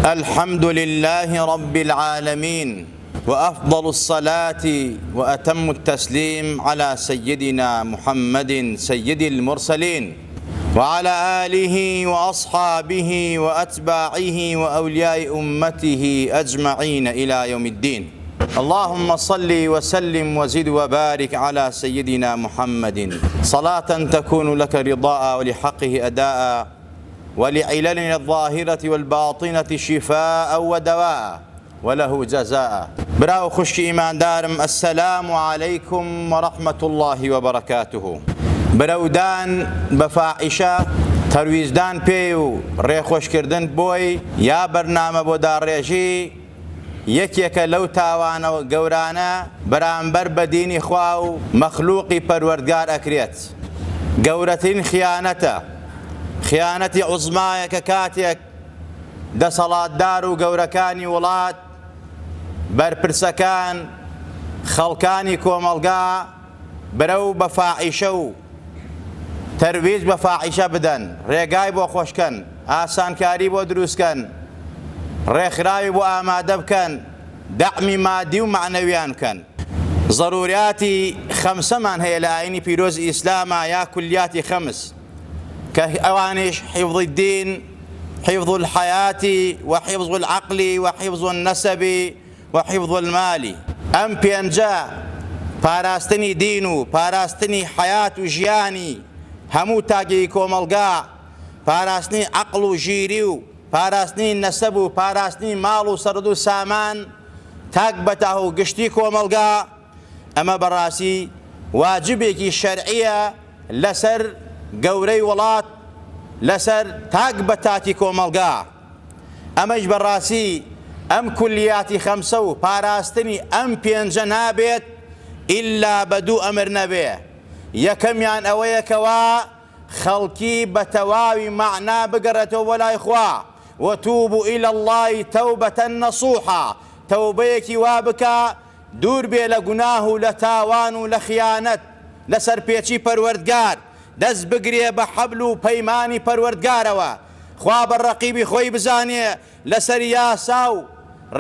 الحمد لله رب العالمين، وأفضل الصلاة وأتم التسليم على سيدنا محمد سيد المرسلين، وعلى آله وأصحابه وأتباعه وأولياء أمته أجمعين إلى يوم الدين. اللهم صل وسلم وزد وبارك على سيدنا محمد صلاة تكون لك رضاء ولحقه أداء ولعللنا الظاهرة والباطنة شفاء ودواء وله جزاء. براو خشك إيمان دارم، السلام عليكم ورحمة الله وبركاته. براودان بفاحشة ترويزدان بيو ريخوش كردن بوي يا برنامج بو داريجي یەکێکە لەو تاوانە گەورانە بەرامبەر بە دینی خوا و مەخلوقی پەروەردگار ئەکرێت. گەورەترین خیانەتی عوزمایە کە کاتێک دەسەڵاتدار و گەورەکانی وڵات بەرپرسەکان خەڵکانی کۆمەڵگا بەرەو بە فاحیشە و تەرویج بە فاحیشە بدەن، ڕێگای بۆ خۆشکەن، ئاسانکاری بۆ دروستکەن، ڕێکخراوی بۆ ئامادە بکەن، دەعمی مادی و معنەویان بکەن. ضروریاتی خەمسەمان هەیە لە ئاینی پیرۆزی ئیسلامە، یا کولیاتی خەمس، کە ئەوانش حیفظ الدین، حیفظ الحیاة وحیفظ العقل وحیفظ النسب وحیفظ المال. ئەم پێنجە پاراستنی دین و پاراستنی حیات و ژیانی هەموو تاگەی کۆمەڵگا، پاراستنی عقل و ژیری و پاراستنی نەسەب و پاراستنی ماڵ و سەرد و سامان تاک بەتاහ و گشتی کۆمەڵگا، ئەمە بەڕاستی واجبێکی شەرعیە لەسەر گەورەی وڵات، لەسەر تاک بەتاتی کۆمەڵگا. ئەمەش بەڕاستی ئەم کولیاتی خەمسە و پاراستنی ئەم پێنجە نابێت ئیلا بە دوو ئەمر نەبێ. یەکەمیان ئەوەیە کەوا خەڵکی بە تەواوی مەعنا بگەڕێتەوە بۆ لای خوا، وتوبوا إلى الله توبة نصوحا، تەوبەیەکی وا بکە دوور بێ لە گوناه و لە تاوان و لە خیانەت لەسەر پێچی پەروەردگار، دەست بگرێ بە حەبل و پەیمانی پەروەردگارەوە، خوا بە ڕەقیبی خۆی بزانێ، لەسەر یاسا و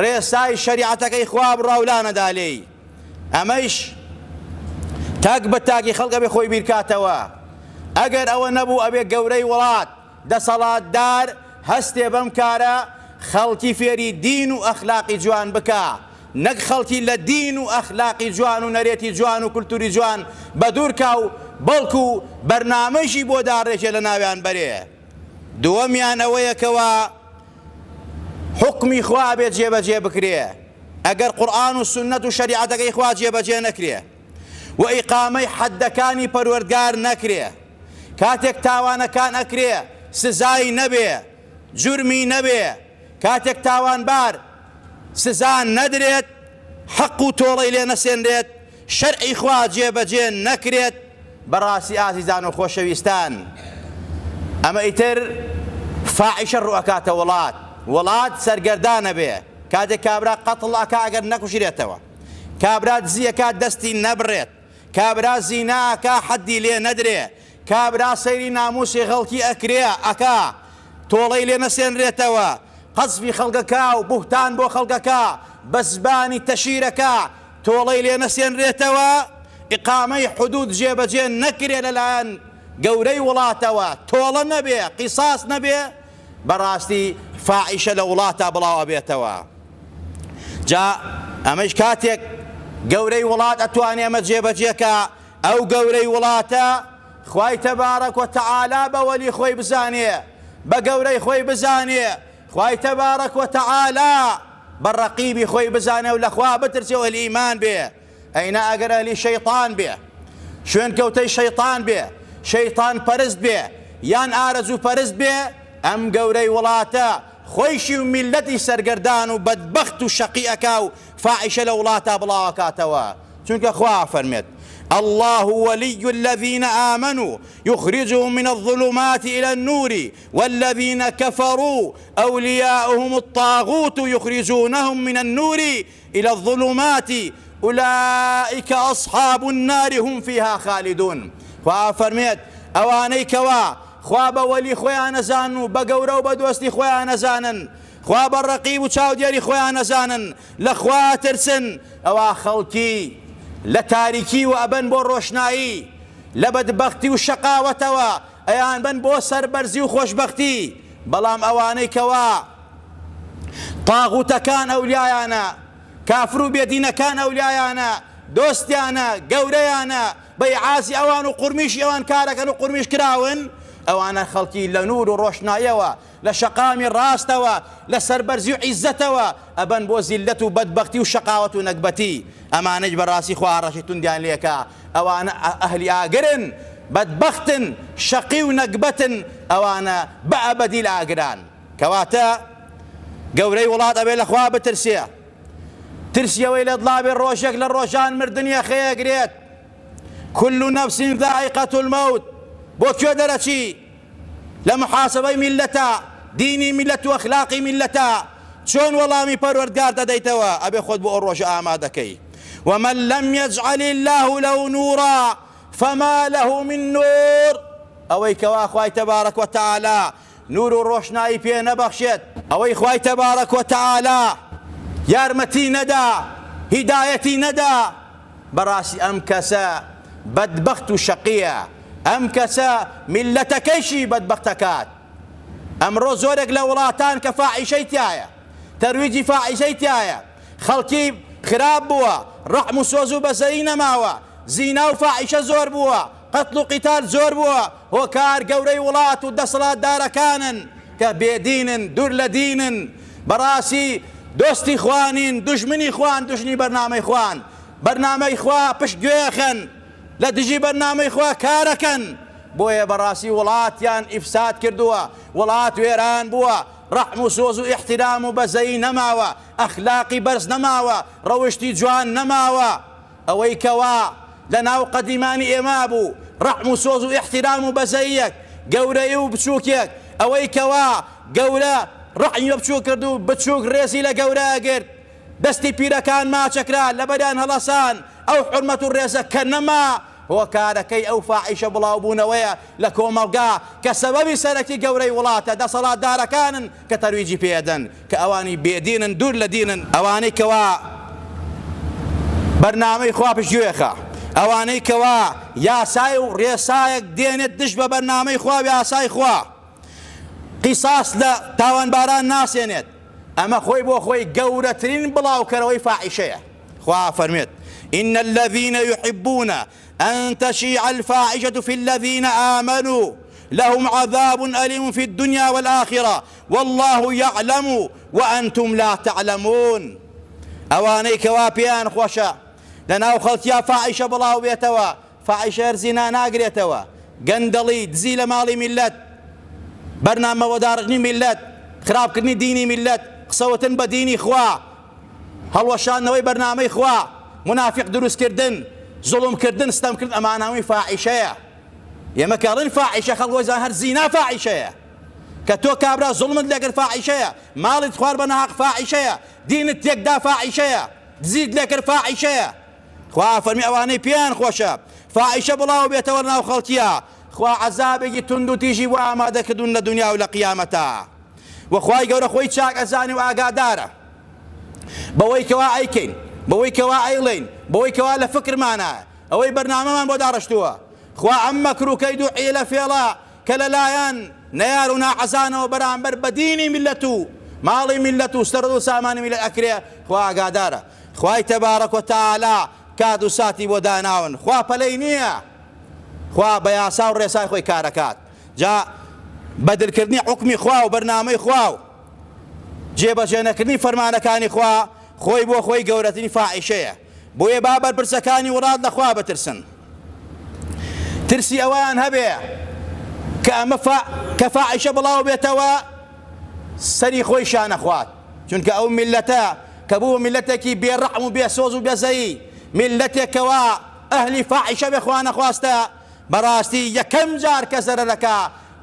ڕێسای شەریعەتەکەی خوا بڕاولانەدا لێی. ئەمەش تاک بە تاکی خەڵکە بێ خۆی بیرکاتەوە. ئەگەر ئەوە نەبوو ئەبێ گەورەی وڵات دەسەڵاتدار هەستێ بەم کارە خەڵکی فێری دین و ئەخلاقی جوان بکە، نەک خەڵکی لە دین و ئەخلاقی جوان و نەرێتی جوان و کولتوری جوان بە دوورکا و بەڵکو بەرنامەیشی بۆ داڕێژێ لە ناویان بەرێ. دووەمیان ئەوەیە کەوا حکمی خوا بێت جێبەجێ بکرێ، ئەگەر قورئان و سنەت و شەریعەتەکەی خوا جێبەجێ نەکرێ و ئیقامەی حەدەکانی پەروەردگار نەکرێ، کاتێک تاوانەکان ئەکرێ سزای نەبێ، جورمی نەبێ، کاتێک تاوانبار سزا نەدرێت، حەق و تۆڵەی لێ نەسێنرێت، شەرعی خوا جێبەجێ نەکرێت، بەڕاستی ئازیزان و خۆشەویستان ئەمە ئیتر فاحیشە ڕوئەکاتە وڵات سەرگەردانە بێ. کاتێک کابرا قەتڵ ئەکا ئەگەر نەکوژرێتەوە، کابرا دزیەکات دەستی نەبڕێت، کابرا زینا ئەکا حەدی لێ نەدرێ، کابرا سەیری ناموسی خەڵکی ئەکرێ ئەکا تۆڵەی لێ نەسێنرێتەوە، قەزفی خەڵکەکە و بوهتان بۆ خەڵکەکە بە زبانی تەشیرەکە تۆڵەی لێ نەسێنرێتەوە، ئیقامەی حودود جێبەجێ نەکرێ لەلایەن گەورەی وڵاتەوە، تۆڵە نەبێ، قیساس نەبێ، بەڕاستی فاحیشە لە وڵاتە بڵاو ئەبێتەوە. جا ئەمەش کاتێک گەورەی وڵات ئەتوانێ ئەمە جێبەجێکە، ئەو گەورەی وڵاتە خوای تەبارەک وتەعالا بە وەلی خۆی بزانێ، بە گەورەی خۆی بزانێ، خوای تەبارەک وتەعالا بە ڕەقیبی خۆی بزانێ و لەخوا بترسێ و ئەهلی ئیمان بێ. ئەینا ئەگەر ئەهلی شەیطان بێ، شوێن کەوتەی شەیطان بێ، شەیطان پەرست بێ، یان ئارەزوو پەرست بێ، ئەم گەورەی وڵاتە خۆیشی و میلەتی سەرگەردان و بەدبەخت و شەقیئەکا و فاحیشە لە وڵاتە بڵاوەکاتەوە. چونکە خوا فەرمێت الله ولي الذين آمنوا يخرجهم من الظلمات إلى النور والذين كفروا أولياؤهم الطاغوت يخرجونهم من النور إلى الظلمات أولئك أصحاب النار هم فيها خالدون. فأفرميت أواني كوا خوا بە وەلی خۆیان نەزان و بە گەورە و بە دۆستی خۆیان نەزانن، خوا بەڕەقیب و چاودێری خۆیان نەزانن لە خوا ترسن ئەوا خەڵکی لە تاریکی و ئەبەن بۆ ڕۆشنایی لە بەدبەختی و شەقاوەتەوە ئەیان بن بۆ سەربەرزی و خۆشبەختی بەڵام ئەوانەی کەوا تاغوتەکان ئەولیایانە کافر و بێدینەکان ئەولیایانە دۆستیانە گەورەیانە بەیعازی ئەوان و قورمیشی ئەوان کارەکەن و قورمیش کراون ئەوانە خەڵکی لە نور و ڕۆشنایەوە لە شەقامی ڕاستەوە لە سەربەرزی و عیزەتەوە ئەبەن بۆ زیلەت و بەدبەختی و شەقاوەت و نەکبەتی ئەمانەش بەڕاستی خوا ڕەشی توندیان لێکە ئەوانە ئەهلی ئاگرن بەدبەختن شەقی و نەکبەتن ئەوانە بە ئەبەدی لە ئاگران کەواتە گەورەی وڵات ئەبێ لە خوا بترسێ ترسیەوەی لە دڵابێ ڕۆژێک لە ڕۆژان مردنیە خەیەگرێت كل نفس ذائقة الموت بۆ کوێ دەرەچی لە محاسبەی میلەتە دینی میلەت و ئەخلاقی میلەتە چۆن وەڵامی پەروەردگار دەدەیتەوە ئەبێ خۆت بۆ ئەو ڕۆژە ئامادەکەی ومن لم يجعل الله له نورا فما له من نور ئەوەی کەوا خوای تەبارەک وتەعالە نور و ڕۆشنایی پێ نەبەخشێت ئەوەی خوای تەبارەک وتەعالە یارمەتی نەدا هیدایەتی نەدا بەڕاستی ئەم کەسە بەدبەخت و شەقیە ئەم کەسە میلەتەکەیشی بەدبەختەکات ئەمڕۆ زۆرێک لە وڵاتان کە فاحیشەی تایە تەرویجی فاحیشەی تایە خەڵکی خراپ بووە ڕەحم و سۆز و بەزەیی نەماوە زینا و فاحیشە زۆر بووە قەتڵ و قیتال زۆر بووە هۆکار گەورەی وڵات و دەسەڵاتدارەکانن کە بێدینن دوور لە دینن بەڕاستی دۆستی خوانین دوژمنی خوان دوژنی بەرنامەی خوان بەرنامەی خوا پشت گوێخن لە دژی بەرنامەی خوا کارەکەن بۆیە بەڕاستی وڵاتیان ئیفساد کردووە وڵات وێران بووە ڕەحم و سۆز و ئیحترام و بەزەیی نەماوە ئەخلاقی بەرز نەماوە ڕەوشتی جوان نەماوە ئەوەی کەوا لە ناو قەدیمانی ئێمە بوو ڕەحم و سۆز و ئیحترام و بەزەییەک گەورەی و بچووکێک ئەوەی کەوا گەورە ڕەحمی بە بچووک کرد و بچووک ڕێزی لە گەورە گرت دەستی پیرەکان ماچەکرا لە بەریان هەڵەسان ئەو حورمەت و ڕێزە کە نەما هۆکارەکەی ئەو فاحیشە بڵاو بوونەوەیە لە کۆمەڵگا کە سەبەبی سەرەکی گەورەی وڵاتە دەسەڵاتدارەکانن کە تەرویجی پێدەن کە ئەوانی بێدینن دوور لە دینن ئەوانەی کەوا بەرنامەی خوا پشتگوێخە ئەوانەی کەوا یاسای و ڕێسایەک دێنێت دش بە بەرنامەی خوا و یاسای خوا قیساس لە تاوانباران ناسێنێت ئەمە خۆی بۆ خۆی گەورەترین بڵاوکەرەوەی فاحیشەیە خوا فەرمێت إن الذين يحبون أن تشيع الفاحشة في الذين آمنوا لهم عذاب أليم في الدنيا والآخرة والله يعلم وأنتم لا تعلمون ئەوانەی کەوا پێیان خۆشە لەناو خەڵکیا فاحیشە بڵاو بێتەوە فاحیشە زینا ناگرێتەوە گەندەڵی دزی لە ماڵی میلەت بەرنامەوەدارنی میلەت خراپکردنی دینی میلەت قسەوتن بە دینی خوا هەڵوەشاندنەوەی بەرنامەی خوا منافق دروستکردن زوڵمکردن ستەمکردن ئەمانەوەی فاحیشەیە ئێمە کەڵێن فاحیشە خەڵک هەر زینا فاحیشەیە کە تۆ کابرا زوڵمت لەگەر فاحیشەیە ماڵت خوار بە ناحەق فاحیشەیە دینت تێکدا فاحیشەیە دزیت لەکرد فاحیشەیە خوا فەرمی ئەوانەی پێیان خۆشە فاحیشە بڵاو بێتەوە ناو خەڵکیە خوا عەزابێکی تند و تیژی بۆ ئامادەکردوون لە دنیا و لە قیامەتە وەخوای گەورە خۆی چاک ئەزانی و ئاگادارە بەوەی کەوا ئەیکەین بەوەی کەوا ئەیڵێین بەوەی کەوا لە فکرمانە ئەوەی بەرنامەمان بۆ داڕشتووە خوا ئەم مەکر و کەید و حیلە فێڵە کە لەلایەن نەیار و ناحەزانەوە بەرامبەر بە دینی میلەت و ماڵی میلەت و سەرد و سامانی میلەت ئەکرێ خوا ئاگادارە خوای تەبارەک وتەعالە کات و ساتی بۆ داناون خوا پەلەی نییە خوا بە یاسا و ڕێسای خۆی کارەکات جا بەدرکردنی حوکمی خوا و بەرنامەی خوا و جێبەجێنەکردنی فەرمانەکانی خوا خۆی بۆ خۆی گەورەترین فاحیشەیە بۆیە با بەرپرسەکانی وڵات لە خوا بترسن ترسی ئەویان هەبێ کە ئەمە کە فاحیشە بڵاو بێتەوە سەری خۆی شانەخوات چونکە ئەو میلەتە کە بوو میلەتێکی بێڕەحم و بێسۆز و بێزەیی میلەتێکەوە ئەهلی فاحیشە بێ خوا نەخواستە بەڕاستی یەکەم جار کە زەرەرەکە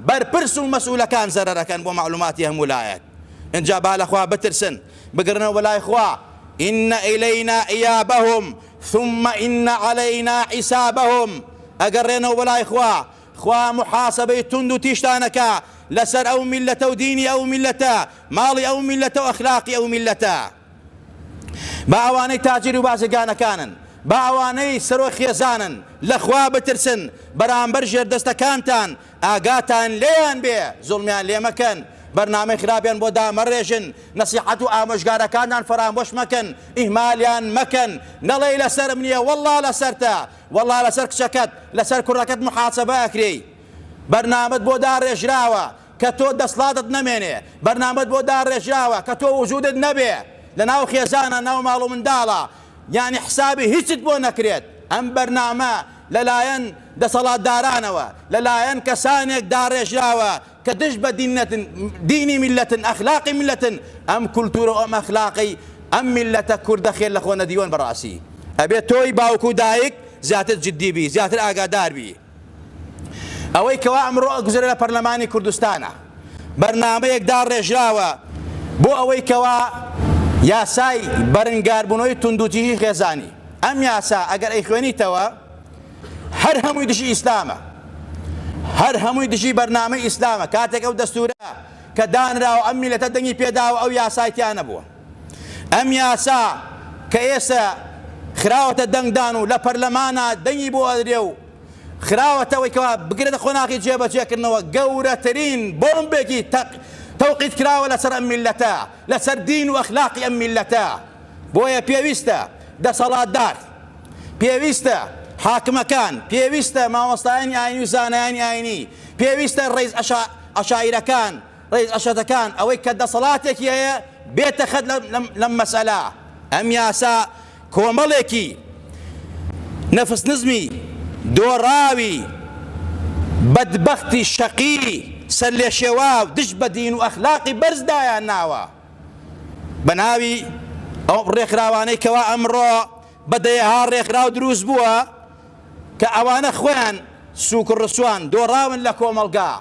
بەرپرس و مەسئولەکان زەرەرەکەن بۆ معلوماتی هەموو لایەک اینجا با لە خوا بترسن بگرنەوە بەلای خوا إن إلينا إيابهم ثم إن علينا حسابهم ئەگەڕێنەوە بەلای خوا خوا محاسبەی تند و تیشتانەکە لەسەر ئەو میلەتە و دینی ئەو میلەتە، ماڵی ئەو میلەتە و ئەخلاقی ئەو میلەتە. با ئەوانەی تاجر و بازرگانەکانن، با ئەوانەی سەرۆ خێزانن، لەخوا بترسن، بەرامبەر ژێردەستەکانتان ئاگاتان لێیان بێ، زوڵمیان لێ مەکەن، بەرنامەی خراپیان بۆ دامەڕێژن، نەسیحەت و ئامۆژگارەکانتان فەرامۆش مەکەن، ئیهمالیان مەکەن، نەڵێی لەسەرم نییە وەڵڵا لەسەرتە، وەڵڵا لەسەر کچەکەت، لەسەر کوڕەکەت محاسەبە ئەکرێی. بەرنامەت بۆ داڕێژراوە کە تۆ دەسڵاتت نەمێنێ، بەرنامەت بۆ داڕێژراوە کە تۆ وجودت نەبێ لە ناو خێزانە، ناو ماڵ و منداڵە، یعنی حسابی هیچت بۆ نەکرێت. ئەم بەرنامە لەلایەن دەسەڵاتدارانەوە، لەلایەن کەسانێک داڕێژراوە کە دژ بە دینی میلەتن، ئەخلاقی میلەتن. ئەم کولتورە و ئەم ئەخلاقی ئەم میلەتە کوردە خێر لە خۆ نەدیوەن بەڕاستی. ئەبێت تۆی باوکو و دایک زیاتر جددی بی، زیاتر ئاگادار بی. ئەوەی کەوا ئەمڕۆ گوزەرە لە پەرلەمانی کوردستانە، بەرنامەیەک داڕێژراوە بۆ ئەوەی کەوا یاسای بەرنگاربوونەوەی توندوتیژی خێزانی. ئەم یاسا ئەگەر ئەیخوێنیتەوە هەر هەمووی دژی ئیسلامە، هەر هەمووی دژی بەرنامەی ئیسلامە. کاتێک ئەو دەستورە کە دانراوە ئەم میلەتە دەنگی پێداوە ئەو یاسایتیان نەبووە. ئەم یاسا کە ئێستا خراوەتە دەنگدان و لە پەرلەمانە دەنگی بۆ ئەدرێ و خراوەتەوەی کەوا بگرێتە خۆناغی جێبەجێکردنەوە، گەورەترین بۆمبێکی تەوقیت کراوە لەسەر ئەم میلەتە، لەسەر دین و ئەخلاقی ئەم میلەتە. بۆیە پێویستە دەسەڵاتدار، پێویستە حاکمەکان، پێویستە مامۆستایانی ئاینی و زانایانی ئاینی، پێویستە ڕێز عەشائیرەکان، ڕێز عەشەتەکان، ئەوەی کە دەسەڵاتێکی هەیە بێتە خەت لەم مەسئەلە. ئەم یاسا کۆمەڵێکی نەفس نزمی دۆڕاوی بەدبەختی شەقی سەر لێ شێواو دژ بە دین و ئەخلاقی بەرزدایان ناوە بە ناوی ئەو ڕێکخراوانەی کەوا ئەمڕۆ بەدەیەها ڕێکخراو دروست بووە کە ئەوانە خۆیان سووک و ڕسوان دۆڕاون لە کۆمەڵگا.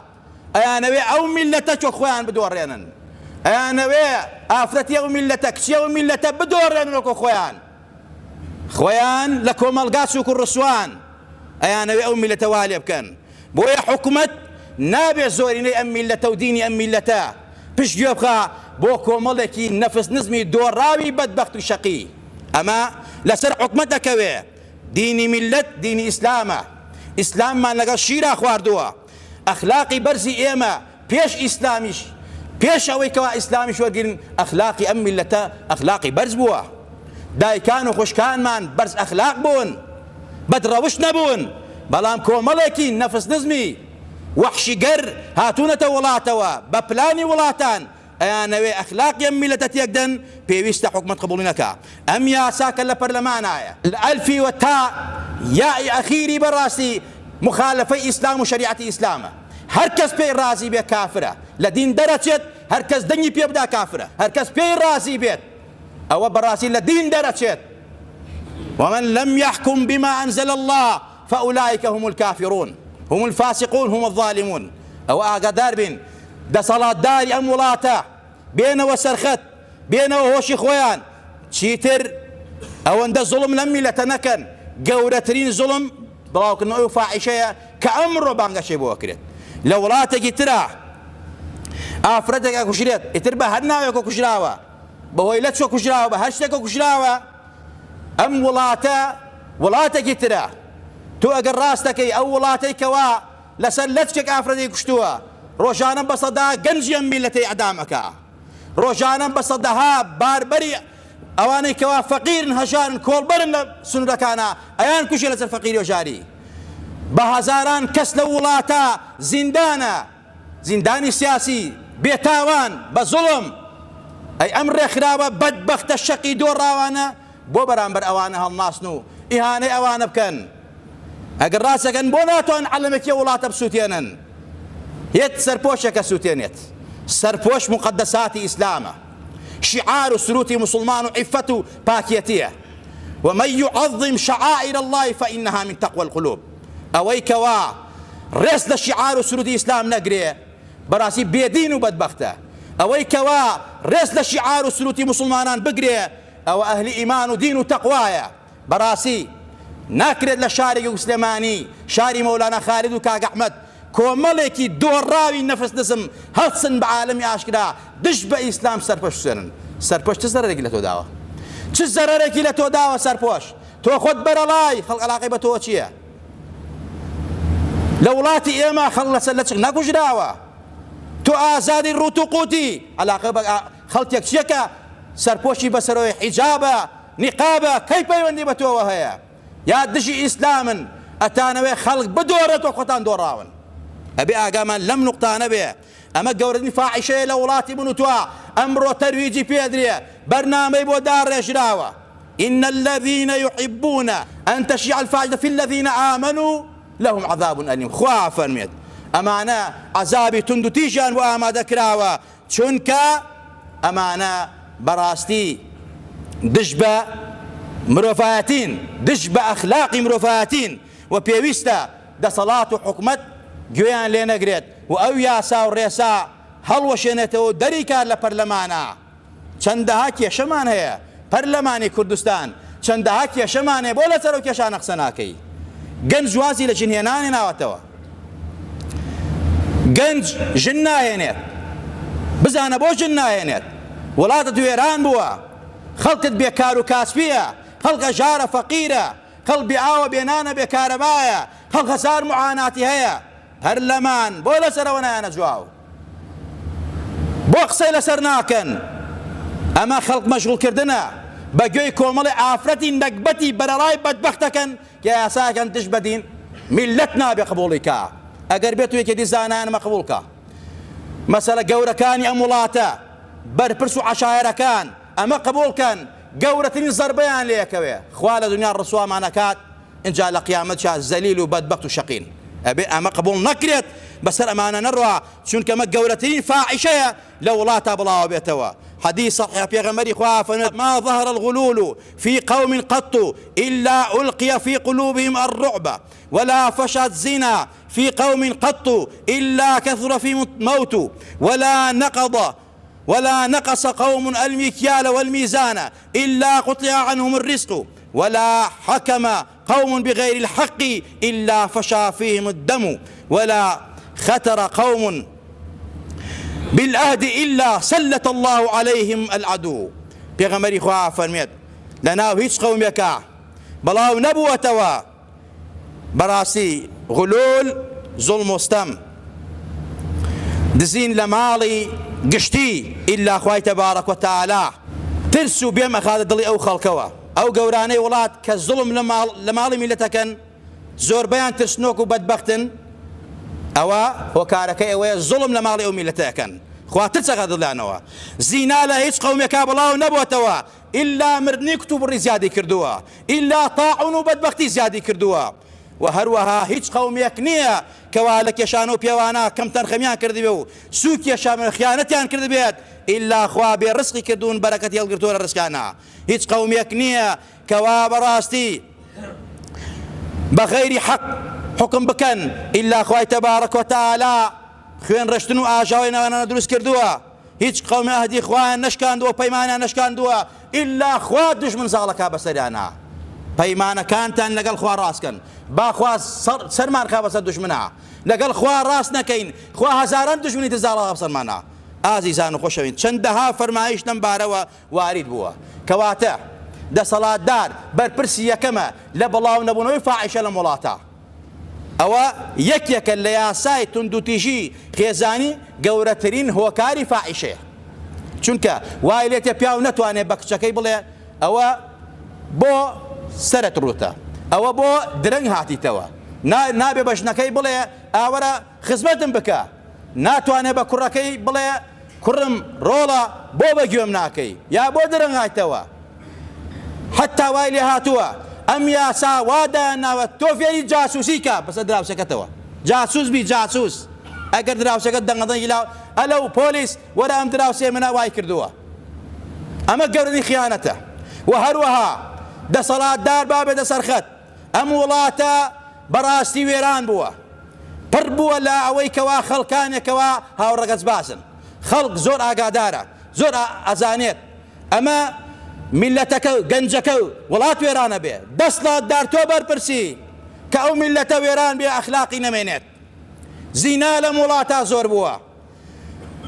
ئەیانەوێ ئەو میلەتە چۆ خۆیان بدۆڕێنن، ئەیانەوێ ئافرەتی ئەو میلەتە، کچی ئەو میلەتە بدۆڕێنن وەکو خۆیان لە کۆمەڵگا سووک و ڕسوان، ئەیانەوێ ئەو میلەتە وا لێ بکەن. بۆیە حکومەت نابێ زۆرینەی ئەم میلەتە و دینی ئەم میلەتە پشتگوێ بخا بۆ کۆمەڵێکی نەفس نزمی دۆڕاوی بەدبەخت و شەقی. ئەمە لەسەر حکومەت دەکەوێ. دینی میلەت دینی ئیسلامە، ئیسلاممان لەگەڵ شیرا خواردووە. ئەخلاقی بەرزی ئێمە پێش ئیسلامیش، پێش ئەوەی کەوا ئیسلامیش وەرگرن، ئەخلاقی ئەم میلەتە ئەخلاقی بەرز بووە. دایکان و خوشکانمان بەرز ئەخلاق بوون، بەدڕەوشت نەبوون، بەڵام کۆمەڵێکی نەفس نزمی وەحشیگەر هاتوونەتە وڵاتەوە بە پلانی وڵاتان، ئەیانەوێ ئەخلاقی ئەم میلەتە تێکدەن، پێویستە حکومەت قبوڵی نەکا. ئەم یاساکە لە پەرلەمانایە لە ئەلفی و تا یائی ئەخیری بەڕاستی مخالفەی ئیسلام و شەریعەتی ئیسلامە. هەر کەس پێی ڕازی بێ کافرە، لە دین دەرەچێت هەر کەس دەنگی پێ بدا کافرە، هەر کەس پێی ڕازی بێت ئەوە بەڕاستی لە دین دەرەچێت. ومن لم يحكم بما أنزل الله فأولئك هم الكافرون هم الفاسقون هم الظالمون. أو ئاگادار بین دەسەڵاتداری ئەم وڵاتە بێنەوە سەرخەت، بێنەوە هۆشی خۆیان، چیتر ئەوەندە زوڵم لەم میلەتە نەکەن. گەورەترین زوڵم بڵاوکردنەوەی فاحیشەیە کە ئەمڕۆ بانگەشێ بۆ ئەکرێت. لە وڵاتێکی ترە ئافرەتێک ئەکوژرێت، ئیتر بە هەر ناوێکە کوژراوە، بەهۆی لە چۆ کوژراوە، بە هەر شتێکە کوژراوە. ئەم وڵاتە وڵاتێکی ترە، تۆ ئەگەر ڕاست دەکەی ئەو وڵاتەی کەوا لەسەر لەچکێک ئافرەتی کوشتووە، ڕۆژانە بە سەدا گەنجی ئەم میلەتەی ئەدامەکە، ڕۆژانە بە سەدەها باربەری ئەوانەی کەوا فەقیرن هەژارن کۆڵبەرن لە سنوورەکانە ئەیان کوژێ لەسەر فەقیری و ژاری. بە هەزاران کەس لە وڵاتە زیندانە، زیندانی سیاسی بێتاوان بە زوڵم. ئەی ئەم ڕێکخراوە بەدبەختە شەقی دۆڕاوانە بۆ بەرامبەر ئەوانە هەڵناسن و ئیهانەی ئەوانە بکەن. ئەگەر ڕاستەکەن بۆ ناتوان عەلەمێکی وڵاتە بسووتێنن. هێت سەرپۆشێکە سووتێنێت، سەرپۆش مقدساتی ئیسلامە، شعار و سروتی مسلمان و عیفەت و پاکێتیە. ومن يعظم شعائر الله فإنها من تقوى القلوب. ئەوەی کەوا ڕێز لە شعار و سروتی ئیسلام نەگرێ بەڕاستی بێدین و بەدبەختە. ئەوەی کەوا ڕێز لە شعار و سروتی مسلمانان بگرێ ئەوە ئەهلی ئیمان و دین و تەقوایە. بەڕاستی ناکرێت لە شارێکی سلێمانی، شاری مەولانە خالید و کاک ئەحمەد کۆمەڵێکی دۆڕاوی نەفس دەسم هەڵسن بە عالەمی ئاشکرا دش بە ئیسلام سەرپەش سوێنن. سەرپەش چ زەرەرێکی لە تۆ داوە؟ چ زەرەرێکی لە تۆ داوە سەرپۆش؟ تۆ خۆت بەرەڵای خەڵک عەلاقەی بە تۆ چییە؟ لە وڵاتی ئێمە خەڵک لەسەر لە چ نەکوژراوە، تۆ ئازادی ڕوت و قوتی عەلاقە بە خەڵکێک چیەکە سەرپۆشی بەسەرەوەی حیجابە نیقابە کەی پەیوەندی بە تۆوە هەیە؟ یا دژی ئیسلامن ئەتانەوێ خەڵک بدۆڕێتەوە خۆتان دۆڕاون. ئەبێ ئاگامان لەم نوقتانە بێ. ئەمە گەورەترین فاحیشەیە لە وڵاتی من و توە. ئەمڕۆ تەرویجی پێدرێ، بەرنامەی بۆ داڕێژراوە. إن الذين يحبون أن تشيع الفاحشة في الذين آمنوا لهم عذاب أليم. خوا فەرمێت ئەمانە عەزابی تند و تیژیان بۆ ئامادە کراوە، چونکە ئەمانە بەڕاستی دش بە مرۆڤایەتین، دش بە ئەخلاقی مرۆڤایەتین و پێویستە دەسەڵات و حکومەت گوێیان لێ نەگرێت و ئەو یاسا و ڕێسا هەڵوەشێنێتەوە دەری کار لە پەرلەمانە. چەندەها کێشەمان هەیە پەرلەمانی کوردستان، چەندەها کێشەمان هەیە بۆ لەسەر ئەو کێشانە قسە ناکەی. گەنج وازی لە جنهێنانی ناوەتەوە، گەنج ژن ناهێنێت، بزانە بۆ ژن ناهێنێت. وڵاتت وێران بووە، خەڵکت بێکار و کاسبیە، خەڵکە ژارە فەقیرە، خەڵک بێئاوە بێنانە بێکارەبایە، خەڵک هەزار معاناتی هەیە. هەرلەمان بۆ لەسەرەوە نایانە جواو، بۆ قسەی لەسەر ناکەن. ئەمە خەڵک مەشغوڵکردنە بە گوێی کۆمەڵی ئافرەتی نەکبەتی بەرەڵای بەدبەختەکەن کە یاساکەن دش بەدین میلەت نابێ قبوڵی کە. ئەگەر بێت و یەکێتی زانایانمە قبوڵکە. مەسەلە گەورەکانی ئەم وڵاتە بەرپرس و عەشایەرەکان ئەمە قبوڵکەن، گەورەترین زەربەیان لێیەکەوێ. خوا لە دنیا ڕسوامانەکات، اینجا لە قیامەتشا زەلیل و بەدبەخت و شەقین. ئەبێ ئەمە قبوڵ نەکرێت، بەسەر ئەمانە نەڕوا، چونکە ئەمە گەورەترین فاحیشەیە لە وڵاتە بڵاو بێتەوە. حديث صحيح بيغمري خواه ما ظهر الغلول في قوم قط إلا ألقي في قلوبهم الرعب، ولا فشى الزنا في قوم قط إلا كثر في موت، ولا نقص قوم المكيال والميزان إلا قطع عنهم الرزق، ولا حكم قوم بغير الحق إلا فشى فيهم الدم، ولا ختر قوم بالعهد إلا سلط الله عليهم العدو. پێغەمبەری خوا فەرمێت لەناو هیچ قەومێکە بەڵاو نەبووەتەوە بەڕاستی غلول زوڵم و ستەم دزین لە ماڵی گشتی ئیلا خوای تەبارەک و تەعالا. ترس و بێم ئەخاتە دڵی ئەو خەڵکەوە. ئەو گەورانەی وڵات کە زوڵم لە ماڵی میلەتەکەن، زۆربەیان ترسنۆک و بەدبەختن، ئەوە هۆکارەکەی ئەوەیە زوڵم لە ماڵی ئەو میلەتەکەن. خوا ترسەکە دڵیانەوە. زینا لە هیچ قەومێکا بڵاو نەبووەتەوە ئیلا مردنی کت و بڕی زیادی کردووە، ئیلا تاعون و بەدبەختی زیادی کردووە. و هەروەها هیچ قەومێک نییە کەوا لە کێشانە و پێوانە کەم تەنخەمیان کردبێ و سووکێشان خیانەتیان کردبێت ئیلا خوا بێ ڕزقی کردوون بەرەکەتی هەڵگرتووە لە ڕزقانە. هیچ قەومێک نییە کەوا بەڕاستی بەغەیری حەق حکم بکەن ئیلا خوای تەبارەک و تەعالا خوێن ڕشتن و ئاژاوی ناوانە دروست کردووە. هیچ قەومێ ئەهدی خوایان نەشکاندووە، پەیمانیان نەشکاندووە ئیلا خوا دژمن زاڵەکا بەسەریانە. پەیمانەکانتان لەگەڵ خوا ڕاستکەن، با خوا سەرمان خا بەسەر دژمنە، لەگەڵ خوا ڕاست نەکەین، خوا هەزاران دژمنی دزاڵە بەسەرمانە. ئازیزان و خۆشەوین، چەندەها فەرمایش لەم بارەوە وارد بووە کەواتە دەسەڵاتدار بەرپرسی یەکەمە لە بڵاو نەبوونەوەی فاحیشە لەم وڵاتە. ئەوە یەکێکە لە یاسای توندوتیژی خێزانی گەورەترین هۆکاری فاحیشەیە، چونکە وای لێتێ پیاو نەتوانێت بە کچەکەی بڵێ ئەوە بۆ سەرت ڕوتە، ئەوە بۆ درەنگ هاتیتەوە، نابێ بە ژنەکەی بڵێ ئاوەرە خزمەتم بکە، ناتوانێت بە کوڕەکەی بڵێ کوڕم ڕۆڵە بۆ بە گوێم ناکەی یا بۆ درەنگ هاتیتەوە. حتا وای لێ هاتووە ئەم یاسا وادایان ناوە تۆ فێری جاسووسی کە بەسەر دراوسەکەتەوە، جاسووس بی جاسووس. ئەگەر دراوسەکەت دەنگەدەنگی لاو ئەلەو پۆلیس وەرە ئەم دراوسێ منە وای کردووە، ئەمە گەورەی خیانەتە. و هەروەها دەسەڵاتدار بابێ دەسەرخەت ئەم وڵاتە بەڕاستی وێران بووە، پڕ بووە لە ئەوەی کەوا خەڵکانێکەوە هاوڕەگەز باسن. خەڵک زۆر ئاگادارە، زۆر ئەزانێت ئەمە میلەتەکە و گەنجەکە و وڵات وێرانە بێ، دەسەڵاتدار تۆ بەرپرسی کە ئەو میلەتە وێران بێ ئەخلاقی نەمێنێت. زینا لەم وڵاتە زۆر بووە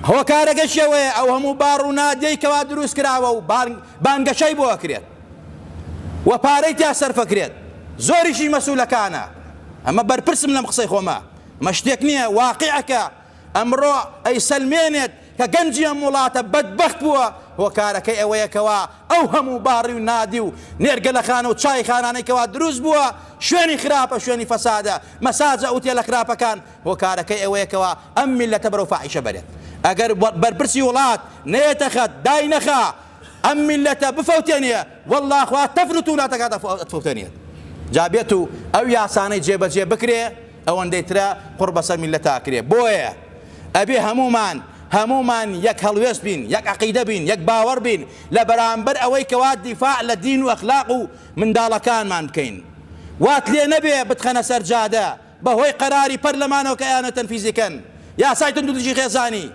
هۆکارەکەشەوەیە ئەو هەموو باڕ و نادەی کەوا دروست کراوە و بانگەشەی بۆ ئەکرێت و پارەی تا سەرفەکرێت زۆریشی مەسوولەکانە ئەمە بەرپرسم لەم قسەی خۆمە ئەمە شتێک نییە واقعەکە ئەمڕۆ ئەیسەلمێنێت کە گەنجی ئەم وڵاتە بەدبەخت بووە هۆکارەکەی ئەوەیەکەوە ئەو هەموو باڕی و نادی و نێرگەلەخانە و چای خانانەی کەوا دروست بووە شوێنی خراپە شوێنی فەسادە مەساجە ئوتێ لە خراپەکان هۆکارەکەی ئەوەیەکەوە ئەم میلەتە بەرەو فاحیشە بەرێت ئەگەر بەرپرسی وڵات نێتە خەت دای نەخا ئەم میلەتە بفەوتێنێ والله خوا تەفرەت و ناتەکات ئەتفەوتێنێت جا بێت و ئەو یاسانەی جێبەجێ بکرێ ئەوەندەی ترە قوڕ بەسەر میلەتە ئەکرێ بۆیە ئەبێ هەمومان یەک هەڵوێست بین یەک عەقیدە بین یەک باوەڕ بین لە بەرامبەر ئەوەی کەوا دیفاع لە دین و ئەخلاق و منداڵەکانمان بکەین وات لێ نەبێ بتخەنە سەر جادە بەهۆی قەراری پەرلەمانەوە کە ئەیانە تەنفیزیکەن یاسای تندوتیژی خێزانی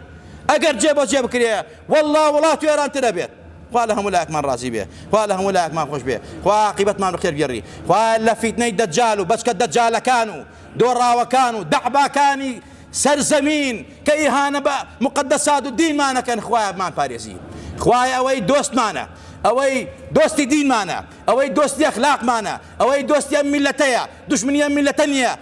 ئەگەر جێبەجێ بکرێ والله وڵات وێرانترە بێت خوا لە هەموو لایەکمان ڕازی بێ خوا لە هەموو لایەکمان خۆش بێ خوا عاقیبەتمان بەخێر بگێڕی خوا لە فیتنەی دەجال و بەچکە دەجالەکان و دۆڕاوەکان و دەعباکانی سەرزەمین کە ئیهانە بە مقدسات و دینمانەکەن خوایە بمان پارێزی خوایە ئەوەی دۆستمانە ئەوەی دۆستی دینمانە ئەوەی دۆستی ئەخلاقمانە ئەوەی دۆستی ئەم میلەتەیە دوژمنی ئەم میلەتە نییە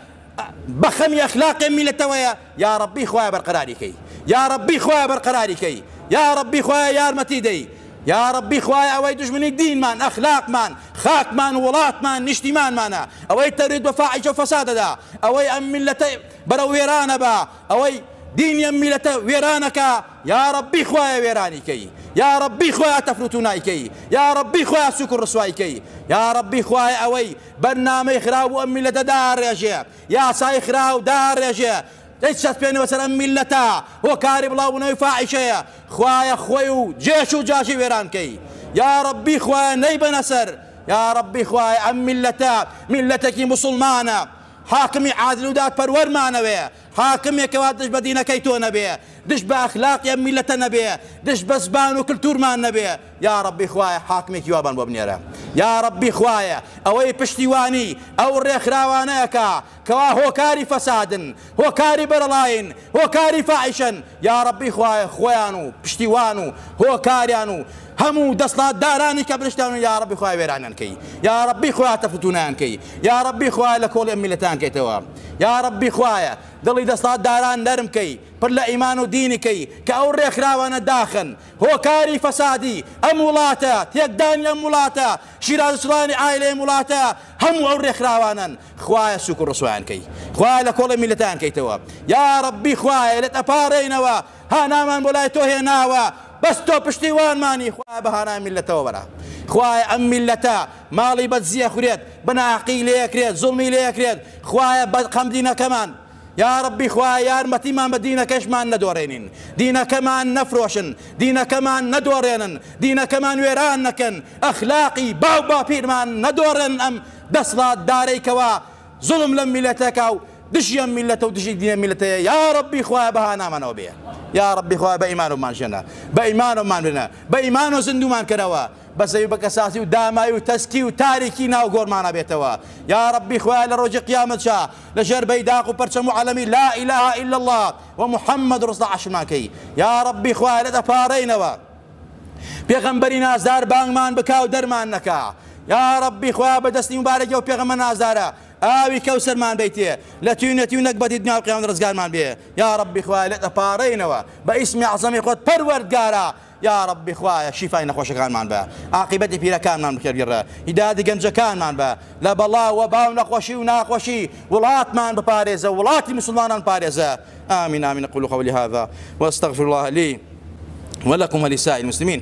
بەخەمی ئەخلاقی ئەم میلەتەوەیە یا ڕەبی خوایە بەرقەراری کەی یا ڕەبی خوایە بەرقەراری کەی یا ڕەبی خوایە یارمەتی دەی یا ڕەبی خوایە ئەوەی دوژمنی دینمان ئەخلاقمان خاکمان وڵاتمان نیشتیمانمانە ئەوەی تەرید بە فاحیشە و فەسادەدا ئەوەی ئەم میلەتە بەرەو وێرانە بە ئەوەی دینی ئەم میلەتە وێرانەکە یا ڕەبی خوایە وێرانی کەی یا ڕەبی خوایە تەفروت و نایکەی یا ڕەبی خوایە سووک و ڕسوای کەی یا ڕەبی خوایە ئەوەی بەرنامەی خراو و ئەم میلەتە داڕێژێ یاسای خراو داڕێژێ هیچ شت پێنەوە سەر ئەم میلەتە هۆکاری بڵاوبوونەوەی فاحیشەیە خوایە خۆی و جێش و جاشی وێران کەی یا ڕەبی خوایە نەیبەنە سەر یا ڕەبی خوایە ئەم میلەتە میلەتێکی موسڵمانە حاکمی عادل و دادپەروەرمانەوێ حاکمێکەوە دشت بە دینەکەی تۆ نەبێ دشت بە ئەخلاقی ئەم میلەتە نەبێ دشت بە زبان و کلتورمان نەبێ یا ڕەبی خوایە حاکمێکی وابان بۆ بنێرە یا ڕەبی خوایە ئەوەی پشتیوانی ئەو ڕێکخراوانەیەکە کەوا هۆکاری فەسادن هۆکاری بەرەڵاین هۆکاری فاحیشەن یا ڕەبی خوایە خۆیان و پشتیوان و هۆکاریان و هەموو دەسڵاتدارانی کە برشتان و یا ڕەبی خوایە وێرانیان کەی یا ڕەبی خوایە تەفروتونیان کەی یا ڕەبی خوایە لە کۆڵی ئەم میلەتان کەیتەوە یا ڕەبی خوایە دڵی دەسڵاتداران نەرم کەی پڕ لە ئیمان و دینی کەی کە ئەو ڕێکخراوانە داخن هۆکاری فەسادی ئەم وڵاتە تێکدانی ئەم وڵاتە شیرازسڵانی ئایلەی ئەم وڵاتە هەموو ئەو ڕێکخراوانن خوایە سووک و ڕسوایان کەی خوایە لە کۆڵی میلەتان کەیتەوە یا ڕەبی خوایە لێت ئەپارڕێینەوە هانامان بۆ لای تۆ هێناوە بەس تۆ پشتیوانمانی خوایە بەهانای میلەتەوە بەرە خوایە ئەم میلەتە ماڵی بەدزیە خورێت بەناحەقی لێیەکرێت زوڵمی لێیەکرێت خوایە بەقەم دینەکەمان یا ڕەبی خوایە یارمەتیمان بە دینەکەشمان نەدۆڕێنین دینەکەمان نەفرۆشن دینەکەمان نەدۆڕێنن دینەکەمان وێران نەکەن ئەخلاقی باو باپیرمان نەدۆڕێن ئەم دەسڵاتدارەیکەوە زوڵم لەم میلەتەکە و دژی ئەم میلەتە و دژی دینە میلەتەیە یا ڕەبی خوایە بەهانامانەوە بێ یا ڕەبی خوایە بە ئیمانمان ژێنە بە ئیمانمان بنە بە ئیمان و زیندومان کەرەوە بەسەوی بە کەساسی و دامایی و تەسکی و تاریکی ناو گۆڕمانە بێتەوە یا ڕەبی خوایە لە ڕۆژی قیامەتشا لە ژێر بەیداق و پەرچەم و عەلەمی لا ئیلاهە ئیلا الله و محەممەد ڕسڵ عەشرمان کەی یا ڕەبی خوایە لێت ئەپارڕێینەوە پێغەمبەری نازدار بانگمان بکا و دەرمان نەکا یا ڕەبی خوایە بەدەستی مبارەکە و پێغەمبەر نازدارە ئاوی کەوسەرمان بیتێ لە توێنێتی و نەکبەتی دنیا و قیامەت ڕزگارمان بێ یا ڕەبی خوایە لێت ئەپارڕێینەوە بە ئیسمی عەزەمی خۆت پەروەردگارە یا ڕەبی خوایە شیفای نەخۆشەکانمان بە عاقبەتی پیرەکانمان بخێرگیڕە هیدایەتی گەنجەکانمان بە لە بەڵاو و باو نەخۆشی و ناخۆشی وڵاتمان بپارێزە وڵاتی موسڵمانان پارێزە آمین آمین أقول قولي هذا وأستغفر الله لي ولكم ولسائر المسلمين